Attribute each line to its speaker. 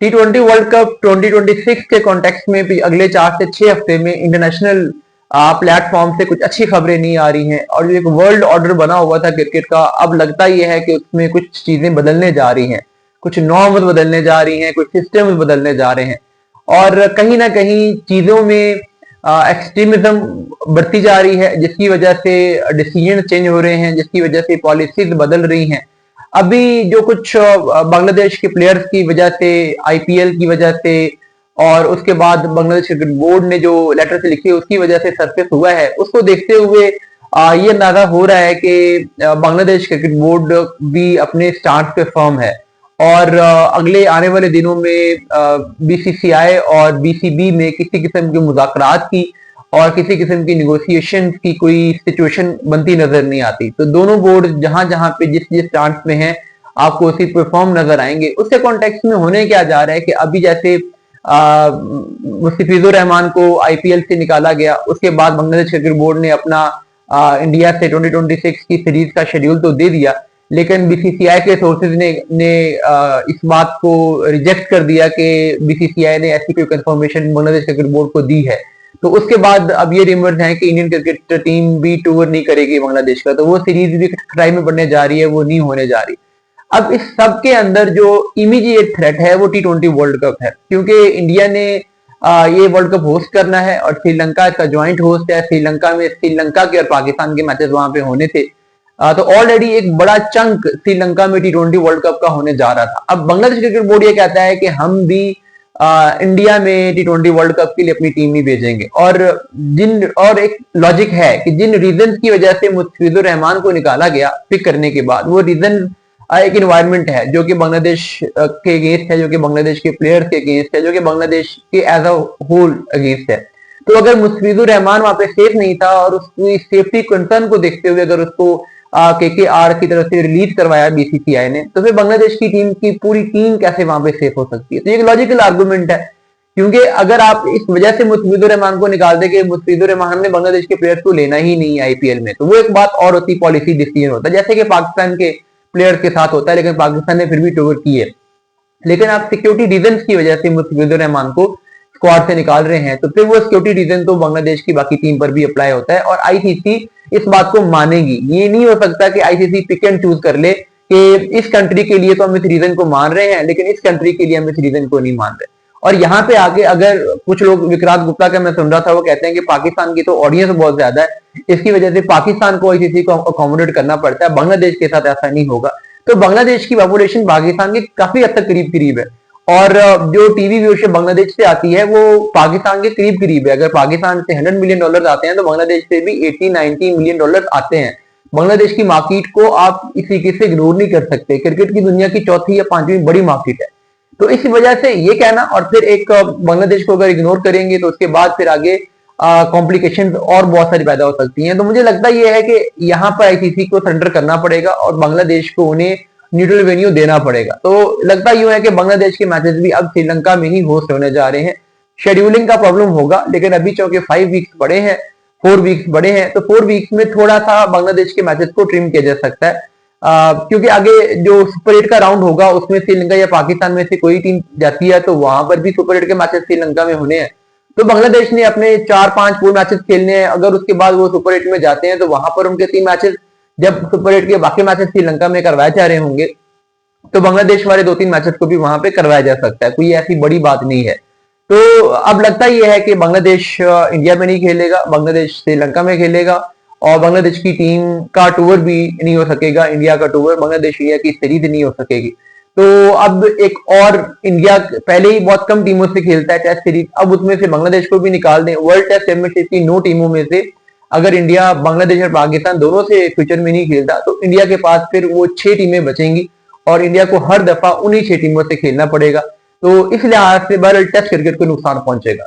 Speaker 1: T20 world cup 2026 के context में भी अगले 4 से 6 हफ्ते में इंटरनेशनल प्लेटफॉर्म से कुछ अच्छी खबरें नहीं आ रही हैं, और जो एक वर्ल्ड ऑर्डर बना हुआ था क्रिकेट का, अब लगता यह है कि उसमें कुछ चीजें बदलने जा रही हैं, कुछ नॉर्म्स बदलने जा रही हैं, कुछ सिस्टम्स बदलने जा रहे हैं, और कहीं ना कहीं चीजों में एक्सट्रीमिज्म बढ़ती जा रही है, जिसकी वजह से डिसीजन चेंज हो रहे हैं, जिसकी वजह से पॉलिसीज बदल रही हैं। अभी जो कुछ बांग्लादेश के प्लेयर्स की वजह से, आईपीएल की वजह से, और उसके बाद बांग्लादेश क्रिकेट बोर्ड ने जो लेटर से लिखी उसकी वजह से सरफेस हुआ है, उसको देखते हुए ये अंदाजा हो रहा है कि बांग्लादेश क्रिकेट बोर्ड भी अपने स्टांस पे फर्म है, और अगले आने वाले दिनों में बीसीसीआई और बीसीबी में किसी किस्म के मुज़ाकरात की और किसी किस्म की निगोशिएशन की कोई सिचुएशन बनती नजर नहीं आती। तो दोनों बोर्ड जहां जहां पे जिस जिस स्टांस में हैं, आपको उसी परफॉर्म नजर आएंगे। उसके कॉन्टेक्स्ट में होने क्या जा रहा है कि अभी जैसे मुस्तफिजुर रहमान को आईपीएल से निकाला गया, उसके बाद बांग्लादेश क्रिकेट बोर्ड ने अपना इंडिया से 2026 की सीरीज का शेड्यूल तो दे दिया, लेकिन बीसीसीआई के सोर्सेज ने इस बात को रिजेक्ट कर दिया कि बीसीसीआई ने ऐसी कोई कंफर्मेशन बांग्लादेश क्रिकेट बोर्ड को दी है। तो उसके बाद अब ये रिमर्स है कि इंडियन क्रिकेट टीम भी टूर नहीं करेगी बांग्लादेश का, तो वो सीरीज भी खटाई में पड़ने जा रही है, वो नहीं होने जा रही। अब इस सब के अंदर जो इमीडिएट थ्रेट है वो T20 वर्ल्ड कप है, क्योंकि इंडिया ने ये वर्ल्ड कप होस्ट करना है और श्रीलंका इसका ज्वाइंट होस्ट है। श्रीलंका में श्रीलंका के और पाकिस्तान के मैचेस वहां पे होने थे, तो ऑलरेडी एक बड़ा चंक श्रीलंका में T20 वर्ल्ड कप का होने जा रहा था। अब बांग्लादेश क्रिकेट बोर्ड ये कहता है कि हम भी इंडिया में T20 वर्ल्ड कप के लिए अपनी टीम ही भेजेंगे, और एक लॉजिक है कि जिन रीजन की वजह से मुस्तफिजुर रहमान को निकाला गया पिक करने के बाद, वो रीजन एक इन्वायरमेंट है जो कि बांग्लादेश के अगेंस्ट है, जो कि बांग्लादेश के प्लेयर्स के अगेंस्ट है, जो कि बांग्लादेश के एज अ होल अगेंस्ट है। तो अगर मुस्तफिजुर रहमान वहां पे सेफ नहीं था और उसकी सेफ्टी कंसर्न को देखते हुए अगर उसको केकेआर की तरफ से रिलीज करवाया बीसीसीआई ने, तो फिर बांग्लादेश की टीम की पूरी टीम कैसे वहां पे सेफ हो सकती है? तो ये एक लॉजिकल आर्गुमेंट है, क्योंकि अगर आप इस वजह से मुस्तफिजुर रहमान को निकाल दे कि मुस्तफिजुर रहमान ने बांग्लादेश के प्लेयर्स को लेना ही नहीं है आईपीएल में, तो वो एक बात और होती, पॉलिसी डिसीजन होता है, जैसे कि पाकिस्तान के प्लेयर्स के साथ होता है, लेकिन पाकिस्तान ने फिर भी टूर की है। लेकिन आप सिक्योरिटी रीजन की वजह से मुस्तफिजुर रहमान को स्क्वाड से निकाल रहे हैं, तो फिर वो सिक्योरिटी रीजन तो बांग्लादेश की बाकी टीम पर भी अप्लाई होता है, और आईसीसी इस बात को मानेगी। ये नहीं हो सकता कि आईसीसी पिक एंड चूज कर ले कि इस कंट्री के लिए तो हम इस रीजन को मान रहे हैं, लेकिन इस कंट्री के लिए हम इस रीजन को नहीं मान रहे। और यहाँ पे आगे अगर कुछ लोग, विक्रांत गुप्ता का मैं सुन रहा था, वो कहते हैं कि पाकिस्तान की तो ऑडियंस बहुत ज्यादा है, इसकी वजह से पाकिस्तान को आईसीसी को अकोमोडेट करना पड़ता है, बांग्लादेश के साथ ऐसा नहीं होगा। तो बांग्लादेश की पॉपुलेशन पाकिस्तान के काफी हद तक करीब करीब है, और जो टीवी व्यूअरशिप बांग्लादेश से आती है वो पाकिस्तान के करीब करीब है। अगर पाकिस्तान से $100 मिलियन आते हैं तो बांग्लादेश से भी $80-90 मिलियन आते हैं। बांग्लादेश की मार्केट को आप इस तरीके से इग्नोर नहीं कर सकते, क्रिकेट की दुनिया की चौथी या पांचवी बड़ी मार्केट है। तो इस वजह से ये कहना, और फिर एक बांग्लादेश को अगर इग्नोर करेंगे तो उसके बाद फिर आगे कॉम्प्लिकेशन और बहुत सारी पैदा हो सकती हैं। तो मुझे लगता यह है कि यहाँ पर आईसीसी को सरेंडर करना पड़ेगा और बांग्लादेश को उन्हें न्यूट्रल वेन्यू देना पड़ेगा। तो लगता यूं है कि बांग्लादेश के मैचेस भी अब श्रीलंका में ही होस्ट होने जा रहे हैं। शेड्यूलिंग का प्रॉब्लम होगा, लेकिन अभी चूंकि 5 वीक्स बड़े हैं, 4 वीक्स बड़े हैं, तो 4 वीक्स में थोड़ा सा बांग्लादेश के मैचेस को ट्रिम किया जा सकता है, क्योंकि आगे जो सुपर 8 का राउंड होगा उसमें श्रीलंका या पाकिस्तान में से कोई टीम जाती है, तो वहां पर भी सुपर 8 के मैचेस श्रीलंका में होने हैं। तो बांग्लादेश ने अपने 4-5 पूरे मैचेस खेलने हैं। अगर उसके बाद वो सुपर 8 में जाते हैं तो वहां पर उनके 3 मैचेस, जब सुपर 8 के बाकी मैचेस श्रीलंका में करवाए जा रहे होंगे, तो बांग्लादेश वाले 2-3 मैचेस को भी वहां पे करवाया जा सकता है, कोई ऐसी बड़ी बात नहीं है। तो अब लगता यह है कि बांग्लादेश इंडिया में नहीं खेलेगा, बांग्लादेश श्रीलंका में खेलेगा, और बांग्लादेश की टीम का टूर भी नहीं हो सकेगा, इंडिया का टूर, बांग्लादेश इंडिया की सीरीज नहीं हो सकेगी। तो अब एक और, इंडिया पहले ही बहुत कम टीमों से खेलता है टेस्ट सीरीज, अब उसमें से बांग्लादेश को भी निकाल दें। वर्ल्ड टेस्ट चैंपियनशिप की 9 टीमों में से अगर इंडिया, बांग्लादेश और पाकिस्तान दोनों से फ्यूचर में नहीं खेलता, तो इंडिया के पास फिर वो 6 टीमें बचेंगी और इंडिया को हर दफा उन्हीं 6 टीमों से खेलना पड़ेगा। तो इस लिहाज से बहरहाल टेस्ट क्रिकेट को नुकसान पहुंचेगा।